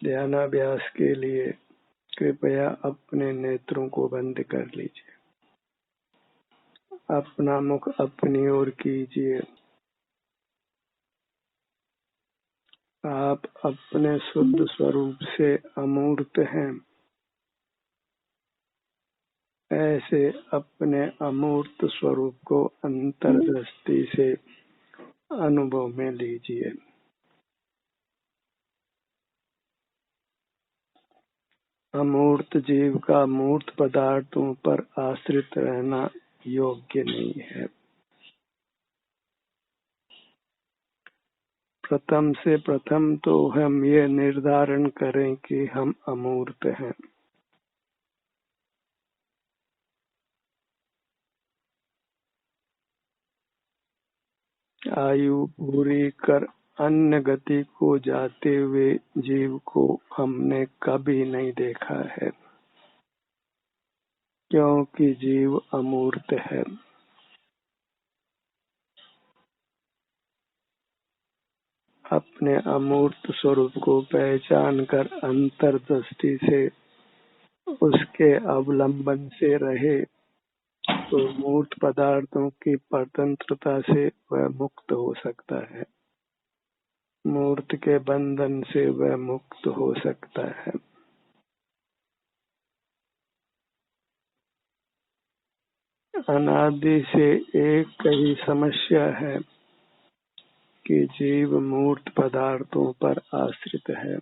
ध्यानाभ्यास के लिए कृपया अपने नेत्रों को बंद कर लीजिए। अपना मुख अपनी ओर कीजिए। आप अपने शुद्ध स्वरूप से अमूर्त हैं। ऐसे अपने अमूर्त स्वरूप को अंतर्दृष्टि से अनुभव में लीजिए। अमूर्त जीव का मूर्त पदार्थों पर आश्रित रहना योग्य नहीं है। प्रथम तो हम ये निर्धारण करें कि हम अमूर्त हैं। आयु पूरी कर अन्य गति को जाते हुए जीव को हमने कभी नहीं देखा है, क्योंकि जीव अमूर्त है। अपने अमूर्त स्वरूप को पहचान कर अंतर्दृष्टि से उसके अवलंबन से रहे तो मूर्त पदार्थों की परतंत्रता से वह मुक्त हो सकता है। मूर्त के बंधन से वह मुक्त हो सकता है। अनादि से एक ही समस्या है कि जीव मूर्त पदार्थों पर आश्रित है,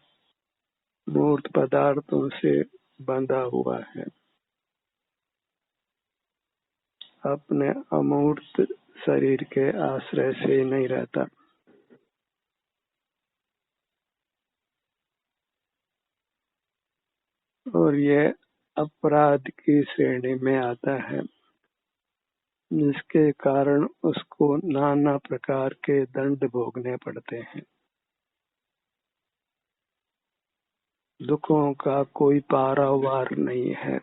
मूर्त पदार्थों से बंधा हुआ है, अपने अमूर्त शरीर के आश्रय से नहीं रहता। और यह अपराध की श्रेणी में आता है, जिसके कारण उसको नाना प्रकार के दंड भोगने पड़ते हैं। दुखों का कोई पारावार नहीं है।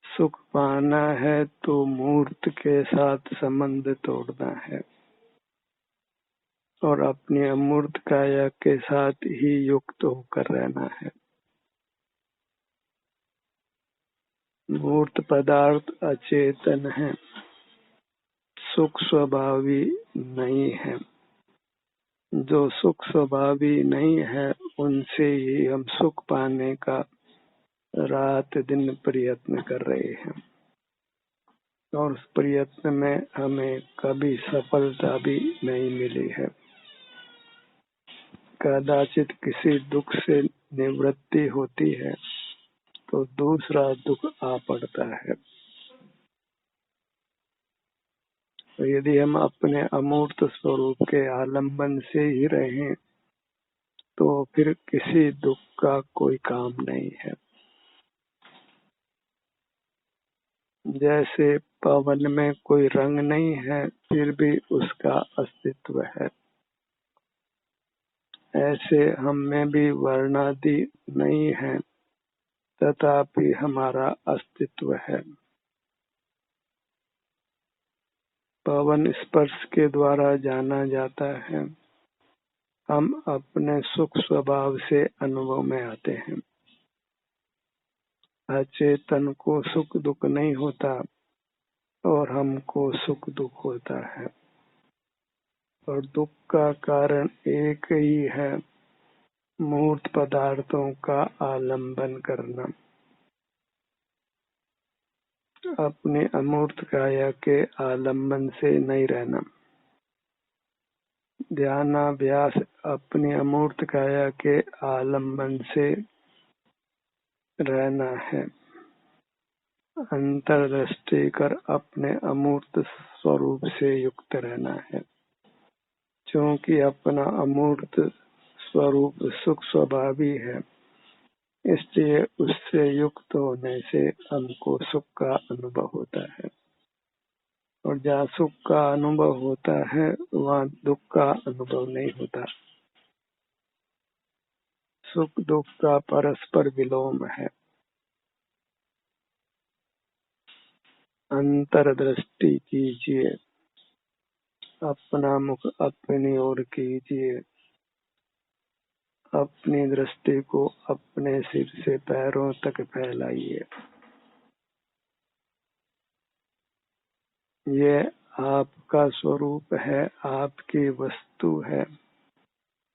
सुख पाना है तो मूर्त के साथ संबंध तोड़ना है और अपनी अमूर्त काया के साथ ही युक्त होकर रहना है। मूर्त पदार्थ अचेतन है, सुख स्वभावी नहीं है। जो सुख स्वभावी नहीं है उनसे ही हम सुख पाने का रात दिन प्रयत्न कर रहे हैं, और उस प्रयत्न में हमें कभी सफलता भी नहीं मिली है। कदाचित किसी दुख से निवृत्ति होती है तो दूसरा दुख आ पड़ता है। तो यदि हम अपने अमूर्त स्वरूप के आलंबन से ही रहें तो फिर किसी दुख का कोई काम नहीं है। जैसे पवन में कोई रंग नहीं है फिर भी उसका अस्तित्व है, ऐसे हम में भी वर्णादि नहीं है तथापि हमारा अस्तित्व है। पवन स्पर्श के द्वारा जाना जाता है। हम अपने सुख स्वभाव से अनुभव में आते हैं। अचेतन को सुख दुख नहीं होता और हमको सुख दुख होता है, और दुख का कारण एक ही है, मूर्त पदार्थों का आलंबन करना। अपने अमूर्त काया के आलंबन से नहीं रहना। ध्यानाभ्यास अपने अमूर्त काया के आलंबन से रहना है। अंतर्दृष्टि कर अपने अमूर्त स्वरूप से युक्त रहना है। क्योंकि अपना अमूर्त स्वरूप सुख स्वभावी है, इसलिए उससे युक्त होने से हमको सुख का अनुभव होता है, और जहाँ सुख का अनुभव होता है वहाँ दुख का अनुभव नहीं होता। सुख दुख का परस्पर विलोम है। अंतर्दृष्टि कीजिए। अपना मुख अपनी ओर कीजिए, अपनी दृष्टि को अपने सिर से पैरों तक फैलाइए। ये आपका स्वरूप है, आपकी वस्तु है,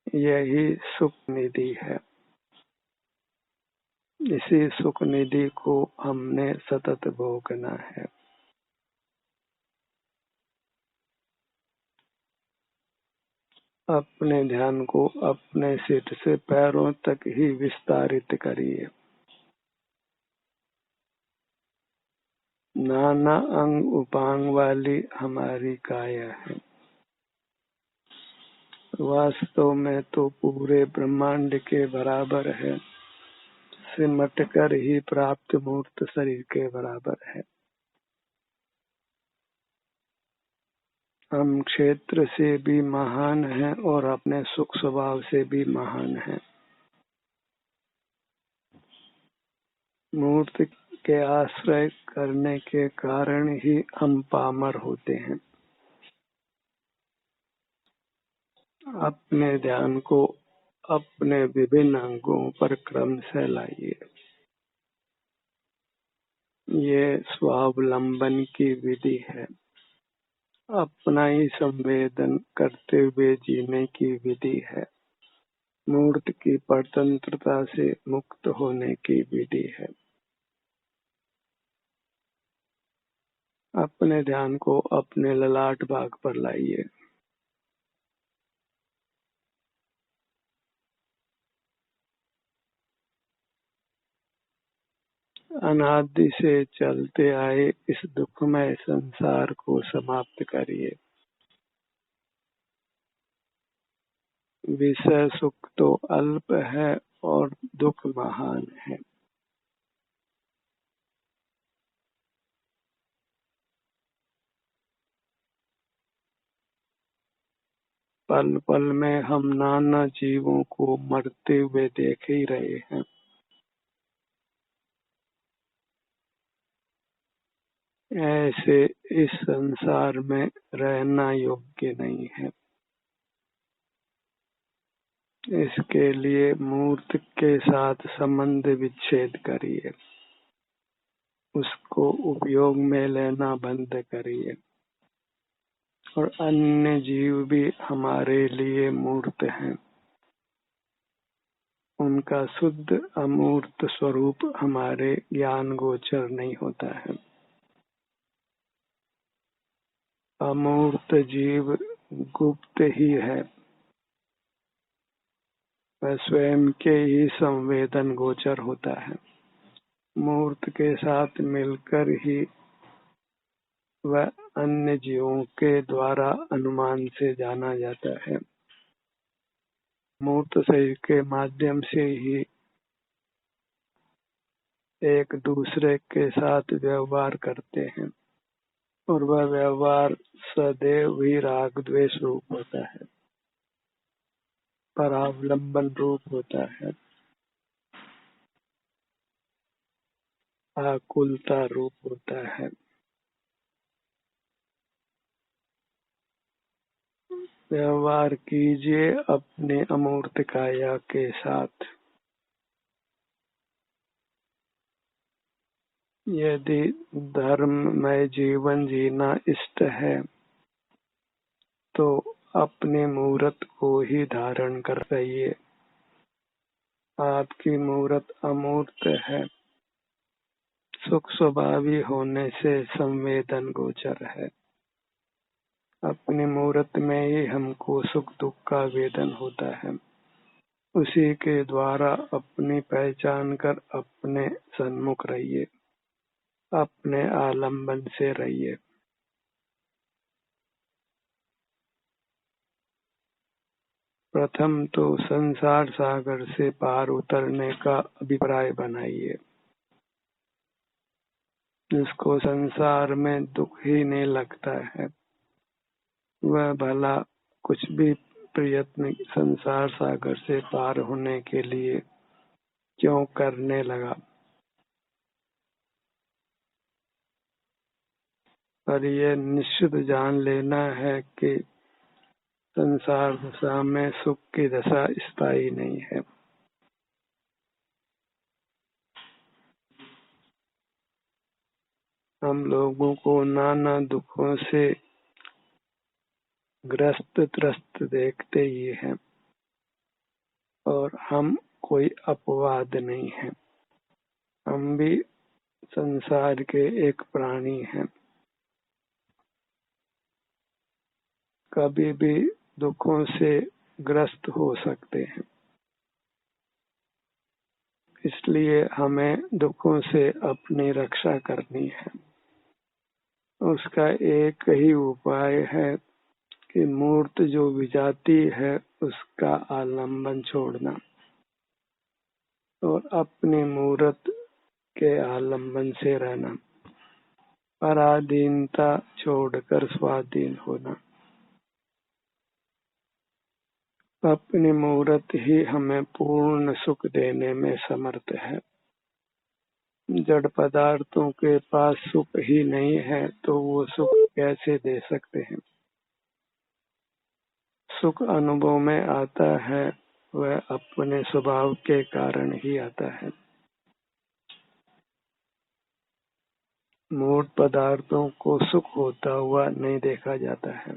यही सुख निधि है। इसी सुख निधि को हमने सतत भोगना है। अपने ध्यान को अपने सिर से पैरों तक ही विस्तारित करिए। नाना अंग उपांग वाली हमारी काया है। वास्तव में तो पूरे ब्रह्मांड के बराबर है, सिमट कर ही प्राप्त मूर्त शरीर के बराबर है। हम क्षेत्र से भी महान हैं और अपने सुख स्वभाव से भी महान हैं। मूर्त के आश्रय करने के कारण ही हम पामर होते हैं। अपने ध्यान को अपने विभिन्न अंगों पर क्रम से लाइए। ये स्वावलंबन की विधि है, अपना ही संवेदन करते हुए जीने की विधि है, मूर्त की परतंत्रता से मुक्त होने की विधि है। अपने ध्यान को अपने ललाट भाग पर लाइए। अनादि से चलते आए इस दुखमय संसार को समाप्त करिए। विषय सुख तो अल्प है और दुख महान है। पल पल में हम नाना जीवों को मरते हुए देख ही रहे हैं। ऐसे इस संसार में रहना योग्य नहीं है। इसके लिए मूर्त के साथ संबंध विच्छेद करिए, उसको उपयोग में लेना बंद करिए। और अन्य जीव भी हमारे लिए मूर्त हैं। उनका शुद्ध अमूर्त स्वरूप हमारे ज्ञान गोचर नहीं होता है। अमूर्त जीव गुप्त ही है, वह स्वयं के ही संवेदन गोचर होता है। मूर्त के साथ मिलकर ही वह अन्य जीवों के द्वारा अनुमान से जाना जाता है। मूर्त शरीर के माध्यम से ही एक दूसरे के साथ व्यवहार करते हैं और वह व्यवहार सदैव ही राग द्वेष रूप होता है, परावलंबन रूप होता है, आकुलता रूप होता है। व्यवहार कीजिए अपने अमूर्त काया के साथ। यदि धर्ममय जीवन जीना इष्ट है तो अपने मूर्त को ही धारण कर रहिए। आपकी मूर्त अमूर्त है, सुख स्वभावी होने से संवेदन गोचर है। अपनी मूर्त में ही हमको सुख दुख का वेदन होता है। उसी के द्वारा अपनी पहचान कर अपने सन्मुख रहिए, अपने आलम्बन से रहिए। प्रथम तो संसार सागर से पार उतरने का अभिप्राय बनाइए। जिसको संसार में दुख ही नहीं लगता है, वह भला कुछ भी प्रयत्न संसार सागर से पार होने के लिए क्यों करने लगा। पर यह निश्चित जान लेना है कि संसार दशा में सुख की दशा स्थायी नहीं है। हम लोगों को नाना दुखों से ग्रस्त त्रस्त देखते ही हैं और हम कोई अपवाद नहीं है। हम भी संसार के एक प्राणी हैं। कभी भी दुखों से ग्रस्त हो सकते हैं, इसलिए हमें दुखों से अपनी रक्षा करनी है। उसका एक ही उपाय है कि मूर्त जो विजाती है उसका आलंबन छोड़ना और अपनी मूर्त के आलंबन से रहना, पराधीनता छोड़कर स्वाधीन होना। अपनी मूर्त ही हमें पूर्ण सुख देने में समर्थ है। जड़ पदार्थों के पास सुख ही नहीं है तो वो सुख कैसे दे सकते हैं। सुख अनुभव में आता है, वह अपने स्वभाव के कारण ही आता है। मूर्त पदार्थों को सुख होता हुआ नहीं देखा जाता है,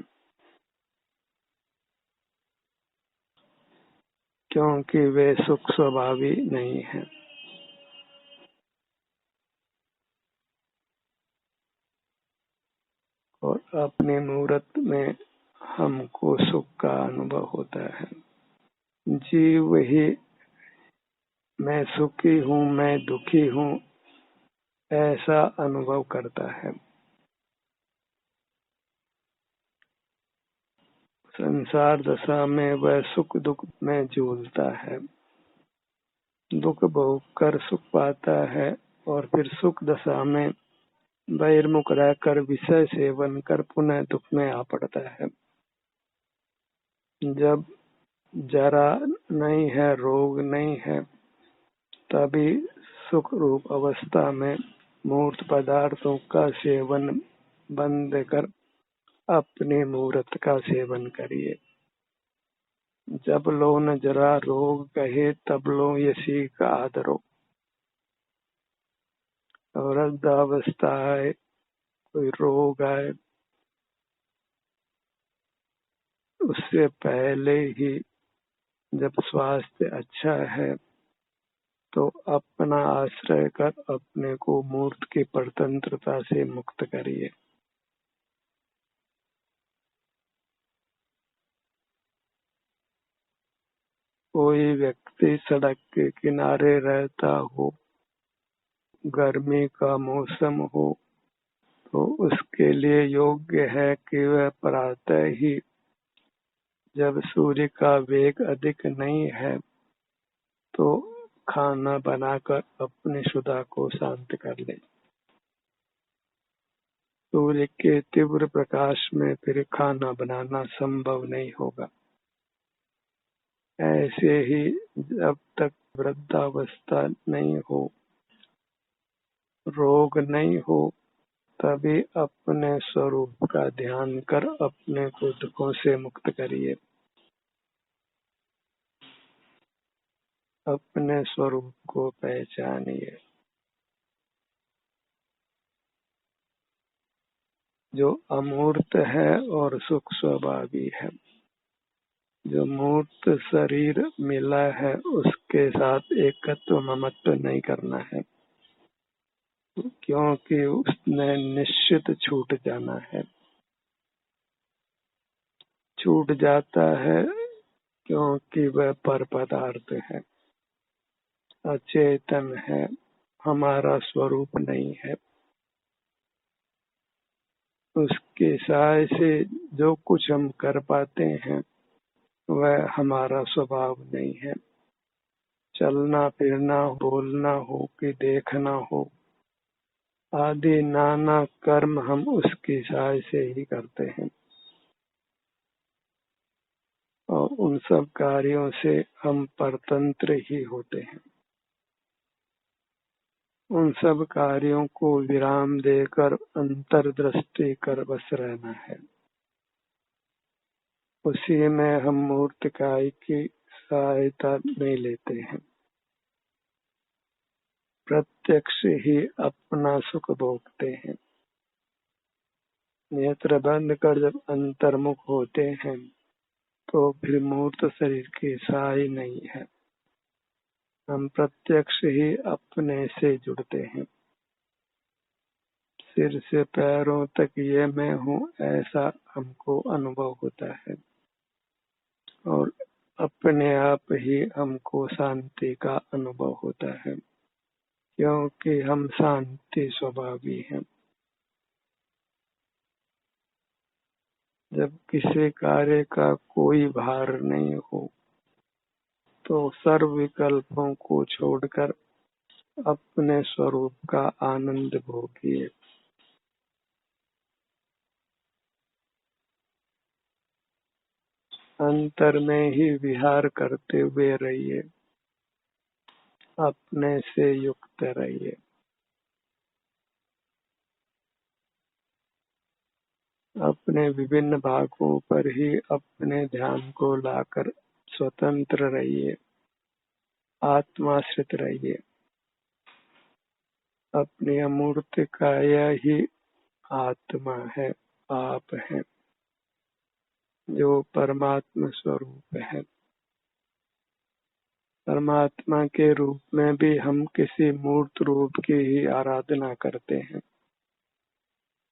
क्योंकि वे सुख स्वभावी नहीं है। और अपनी मूर्त में हमको सुख का अनुभव होता है। जीव ही मैं सुखी हूँ, मैं दुखी हूँ, ऐसा अनुभव करता है। संसार दशा में वह सुख दुख में झूलता है, दुख भोग कर सुख पाता है और फिर सुख दशा में बहिर्मुख रहकर विषय सेवन कर पुनः दुख में आ पड़ता है। जब जरा नहीं है, रोग नहीं है, तभी सुख रूप अवस्था में मूर्त पदार्थों का सेवन बंद कर अपनी मूर्त का सेवन करिए। जब लो न जरा रोग कहे तब लो यसी का आदरो। वृद्धावस्था आए, कोई रोग आए, उससे पहले ही जब स्वास्थ्य अच्छा है तो अपना आश्रय कर अपने को मूर्त की परतंत्रता से मुक्त करिए। कोई व्यक्ति सड़क के किनारे रहता हो, गर्मी का मौसम हो, तो उसके लिए योग्य है कि वह प्रातः ही जब सूर्य का वेग अधिक नहीं है तो खाना बनाकर अपनी क्षुधा को शांत कर ले। सूर्य के तीव्र प्रकाश में फिर खाना बनाना संभव नहीं होगा। ऐसे ही जब तक वृद्धावस्था नहीं हो, रोग नहीं हो, तभी अपने स्वरूप का ध्यान कर अपने को दुखों से मुक्त करिए। अपने स्वरूप को पहचानिए। जो अमूर्त है और सुख स्वभावी है। जो मूर्त शरीर मिला है उसके साथ एकत्व ममत्व नहीं करना है, क्योंकि उसने निश्चित छूट जाना है। छूट जाता है क्योंकि वह पर पदार्थ है, अचेतन है, हमारा स्वरूप नहीं है। उसके सहाय से जो कुछ हम कर पाते हैं वह हमारा स्वभाव नहीं है। चलना फिरना, बोलना हो कि देखना हो, आदि नाना कर्म हम उसकी सहाय से ही करते हैं और उन सब कार्यों से हम परतंत्र ही होते हैं। उन सब कार्यों को विराम देकर अंतर्दृष्टि कर बस रहना है। उसी में हम मूर्त काय की सहायता नहीं लेते हैं, प्रत्यक्ष ही अपना सुख भोगते हैं। नेत्र बंद कर जब अंतर्मुख होते हैं तो फिर मूर्त शरीर की सहाय नहीं है, हम प्रत्यक्ष ही अपने से जुड़ते हैं। सिर से पैरों तक ये मैं हूँ ऐसा हमको अनुभव होता है और अपने आप ही हमको शांति का अनुभव होता है, क्योंकि हम शांति स्वभावी हैं। जब किसी कार्य का कोई भार नहीं हो तो सर्व विकल्पों को छोड़कर अपने स्वरूप का आनंद भोगिए। अंतर में ही विहार करते हुए रहिए, अपने से युक्त रहिए। अपने विभिन्न भागों पर ही अपने ध्यान को लाकर स्वतंत्र रहिए, आत्माश्रित रहिए। अपनी अमूर्त काया ही आत्मा है, आप है, जो परमात्मा स्वरूप है। परमात्मा के रूप में भी हम किसी मूर्त रूप की ही आराधना करते हैं,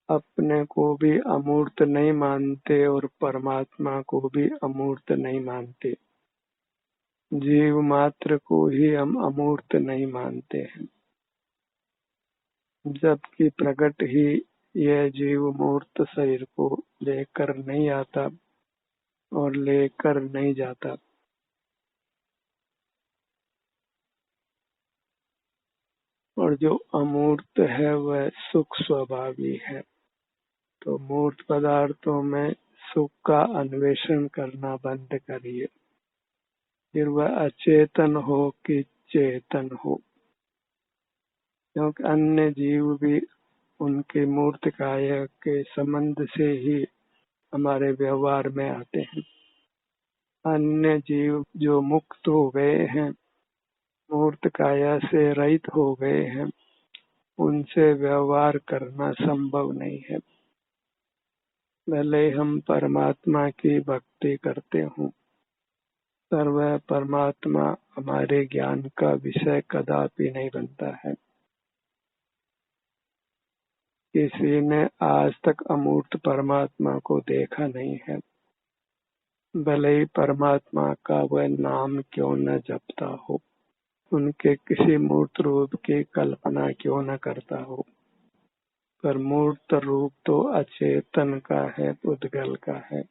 अपने को भी अमूर्त नहीं मानते और परमात्मा को भी अमूर्त नहीं मानते। जीव मात्र को ही हम अमूर्त नहीं मानते हैं, जबकि प्रकट ही यह जीव मूर्त शरीर को लेकर नहीं आता और लेकर नहीं जाता। और जो अमूर्त है वह सुख स्वभावी है। तो मूर्त पदार्थों में सुख का अन्वेषण करना बंद करिए, फिर वह अचेतन हो कि चेतन हो, क्योंकि अन्य जीव भी उनके मूर्त काया के संबंध से ही हमारे व्यवहार में आते हैं। अन्य जीव जो मुक्त हो गए हैं, मूर्त काया से रहित हो गए हैं, उनसे व्यवहार करना संभव नहीं है। भले हम परमात्मा की भक्ति करते हों, पर वह परमात्मा हमारे ज्ञान का विषय कदापि नहीं बनता है। किसी ने आज तक अमूर्त परमात्मा को देखा नहीं है, भले ही परमात्मा का वह नाम क्यों न जपता हो, उनके किसी मूर्त रूप की कल्पना क्यों न करता हो, पर मूर्त रूप तो अचेतन का है, पुद्गल का है।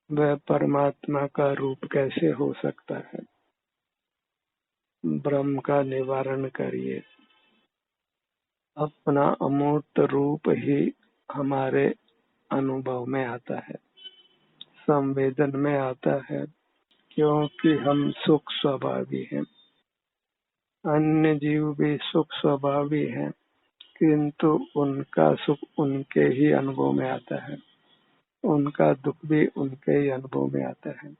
वह परमात्मा का रूप कैसे हो सकता है? भ्रम का निवारण करिए। अपना अमूर्त रूप ही हमारे अनुभव में आता है, संवेदन में आता है, क्योंकि हम सुख स्वभावी हैं। अन्य जीव भी सुख स्वभावी हैं, किंतु उनका सुख उनके ही अनुभव में आता है, उनका दुख भी उनके ही अनुभव में आता है।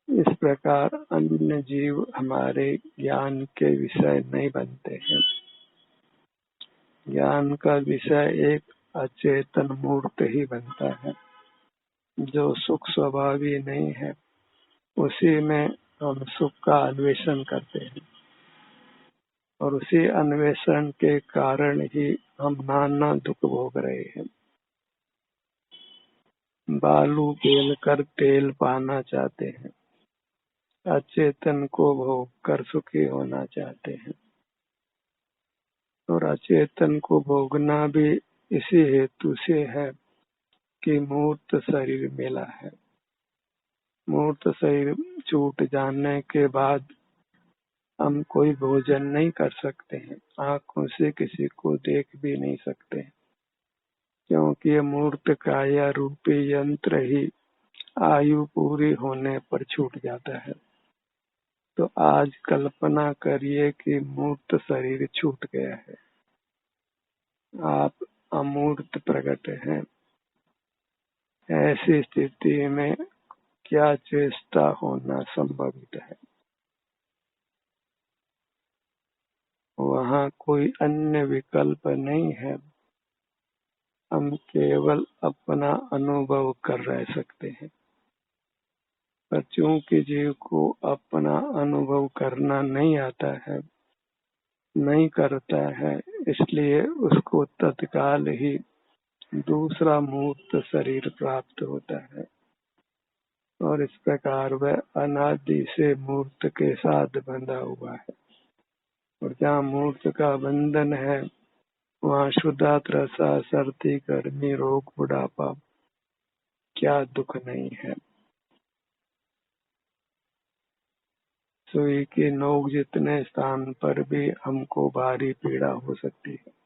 इस प्रकार अन्य जीव हमारे ज्ञान के विषय नहीं बनते हैं। ज्ञान का विषय एक अचेतन मूर्त ही बनता है, जो सुख स्वभावी नहीं है। उसी में हम सुख का अन्वेषण करते हैं और उसी अन्वेषण के कारण ही हम नाना दुख भोग रहे हैं। बालू बेल कर तेल पाना चाहते हैं, अचेतन को भोग कर सुखी होना चाहते हैं। और अचेतन को भोगना भी इसी हेतु से है कि मूर्त शरीर मिला है। मूर्त शरीर छूट जाने के बाद हम कोई भोजन नहीं कर सकते हैं, आंखों से किसी को देख भी नहीं सकते, क्योंकि ये मूर्त काया रूपी यंत्र ही आयु पूरी होने पर छूट जाता है। तो आज कल्पना करिए कि मूर्त शरीर छूट गया है, आप अमूर्त प्रकट हैं। ऐसी स्थिति में क्या चेष्टा होना संभवित है? वहाँ कोई अन्य विकल्प नहीं है। हम केवल अपना अनुभव कर रह सकते हैं, पर चूंकि जीव को अपना अनुभव करना नहीं आता है, नहीं करता है, इसलिए उसको तत्काल ही दूसरा मूर्त शरीर प्राप्त होता है और इस प्रकार वह अनादि से मूर्त के साथ बंधा हुआ है। और जहाँ मूर्त का बंधन है वहाँ शुद्धा त्रसा सर्दी गर्मी रोग बुढ़ापा क्या दुख नहीं है। सुई की नोक जितने स्थान पर भी हमको भारी पीड़ा हो सकती है।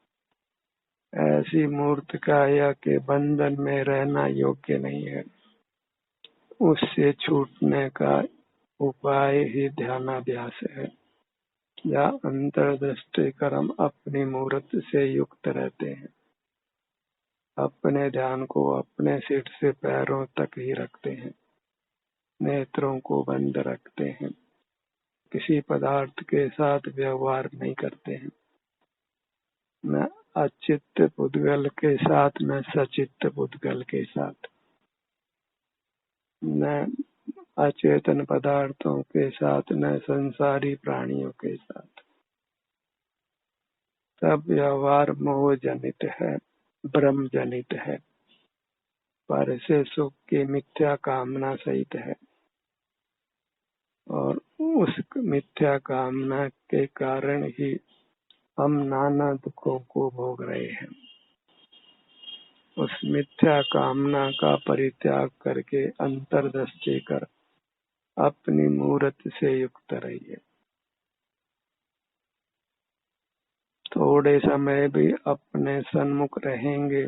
ऐसी मूर्त काया के बंधन में रहना योग्य नहीं है। उससे छूटने का उपाय ही ध्यानाभ्यास है, या अंतर्दृष्टि कर्म अपनी मूर्त से युक्त रहते हैं। अपने ध्यान को अपने सिर से पैरों तक ही रखते हैं, नेत्रों को बंद रखते हैं, किसी पदार्थ के साथ व्यवहार नहीं करते हैं, न अचित्त पुद्गल के साथ न सचित्त पुद्गल के साथ, न अचेतन पदार्थों के साथ न संसारी प्राणियों के साथ। सब व्यवहार मोह जनित है, ब्रह्म जनित है, पर से सुख की मिथ्या कामना सहित है और उस मिथ्या कामना के कारण ही हम नाना दुखों को भोग रहे हैं। उस मिथ्या कामना का परित्याग करके अंतर्दृष्टि कर अपनी मूर्त से युक्त रहिए। थोड़े समय भी अपने सन्मुख रहेंगे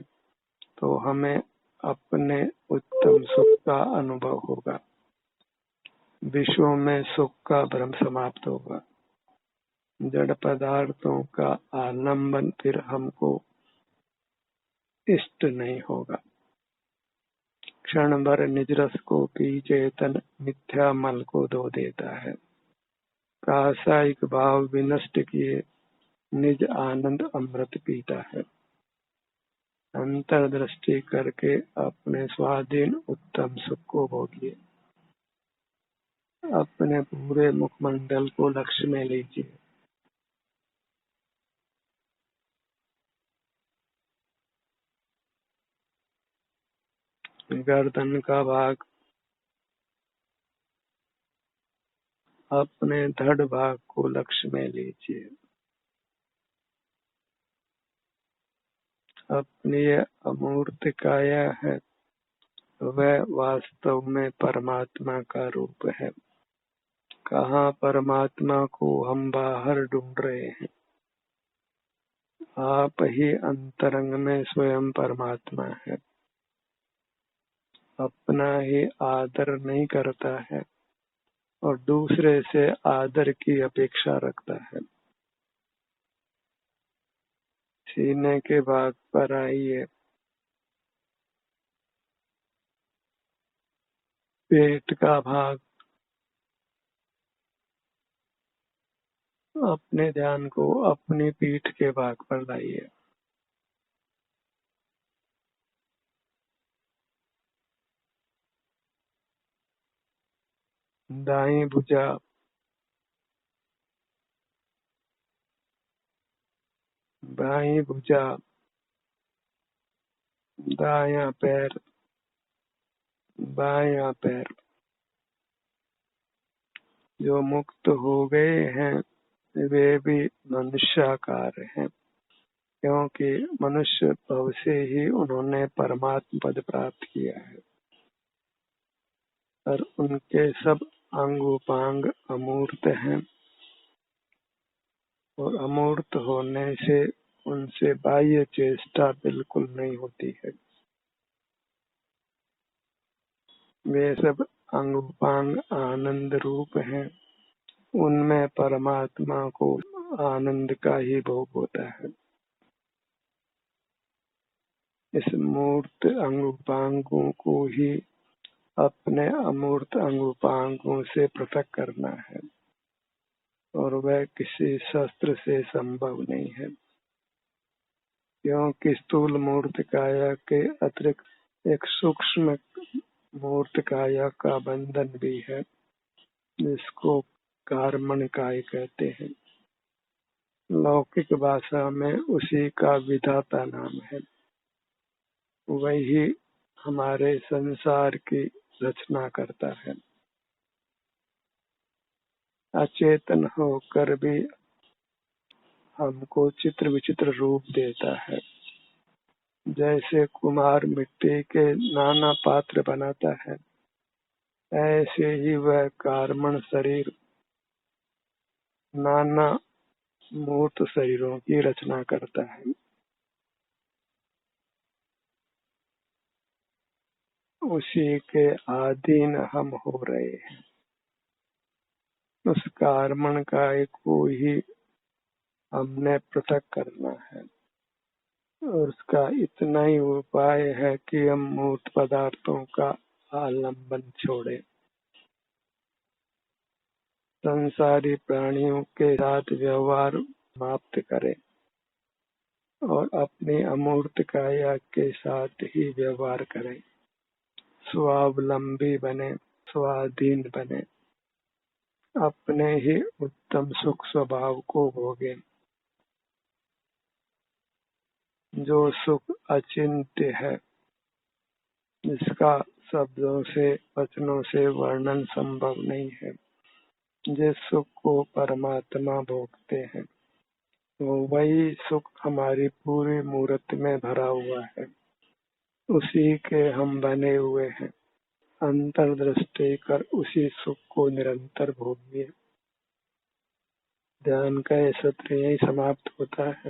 तो हमें अपने उत्तम सुख का अनुभव होगा। विश्व में सुख का भ्रम समाप्त होगा। जड़ पदार्थों का आलंबन फिर हमको इष्ट नहीं होगा। क्षण भर निज रस को पी चेतन मिथ्या मल को धो देता है। कासायिक भाव विनष्ट किए निज आनंद अमृत पीता है। अंतर्दृष्टि करके अपने स्वाधीन उत्तम सुख को भोगिए। अपने पूरे मुखमंडल को लक्ष्य में लीजिए। गर्दन का भाग अपने धड़ भाग को लक्ष्य में लीजिए। अपनी यह अमूर्त काया है, वह वास्तव में परमात्मा का रूप है। कहाँ परमात्मा को हम बाहर ढूंढ रहे हैं, आप ही अंतरंग में स्वयं परमात्मा है। अपना ही आदर नहीं करता है और दूसरे से आदर की अपेक्षा रखता है। सीने के भाग पर आइए। पेट का भाग अपने ध्यान को अपनी पीठ के भाग पर लाइए। दाईं भुजा, बाईं भुजा, दायां पैर, बायां पैर। जो मुक्त हो गए हैं वे भी मनुष्याकार हैं, क्योंकि मनुष्य भव से ही उन्होंने परमात्म पद प्राप्त किया है। और उनके सब अंग उपांग अमूर्त हैं और अमूर्त होने से उनसे बाह्य चेष्टा बिल्कुल नहीं होती है। वे सब अंग उपांग आनंद रूप हैं। उनमें परमात्मा को आनंद का ही भोग होता है। इस मूर्त अंगोपांगों को ही अपने अमूर्त अंगोपांगों से पृथक करना है, और वह किसी शस्त्र से संभव नहीं है, क्योंकि स्थूल मूर्त काया के अतिरिक्त एक सूक्ष्म मूर्त काया का बंधन भी है, जिसको कार्मणकाय कहते हैं। लौकिक भाषा में उसी का विधाता नाम है। वही हमारे संसार की रचना करता है। अचेतन होकर भी हमको चित्र विचित्र रूप देता है। जैसे कुम्हार मिट्टी के नाना पात्र बनाता है, ऐसे ही वह कार्मण शरीर नाना मूर्त शरीरों की रचना करता है। उसी के अधीन हम हो रहे हैं। उस कार्मण काय को ही हमने पृथक करना है, और उसका इतना ही उपाय है कि हम मूर्त पदार्थों का आलंबन छोड़े, संसारी प्राणियों के साथ व्यवहार समाप्त करें और अपनी अमूर्त काया के साथ ही व्यवहार करें, स्वावलंबी बने, स्वाधीन बने, अपने ही उत्तम सुख स्वभाव को भोगें। जो सुख अचिंत्य है, जिसका शब्दों से वचनों से वर्णन संभव नहीं है, जिस सुख को परमात्मा भोगते हैं, वो वही सुख हमारी पूरी मूर्त में भरा हुआ है। उसी के हम बने हुए हैं। अंतर्दृष्टि कर उसी सुख को निरंतर भोगिए। ध्यान का ये सत्र यही समाप्त होता है।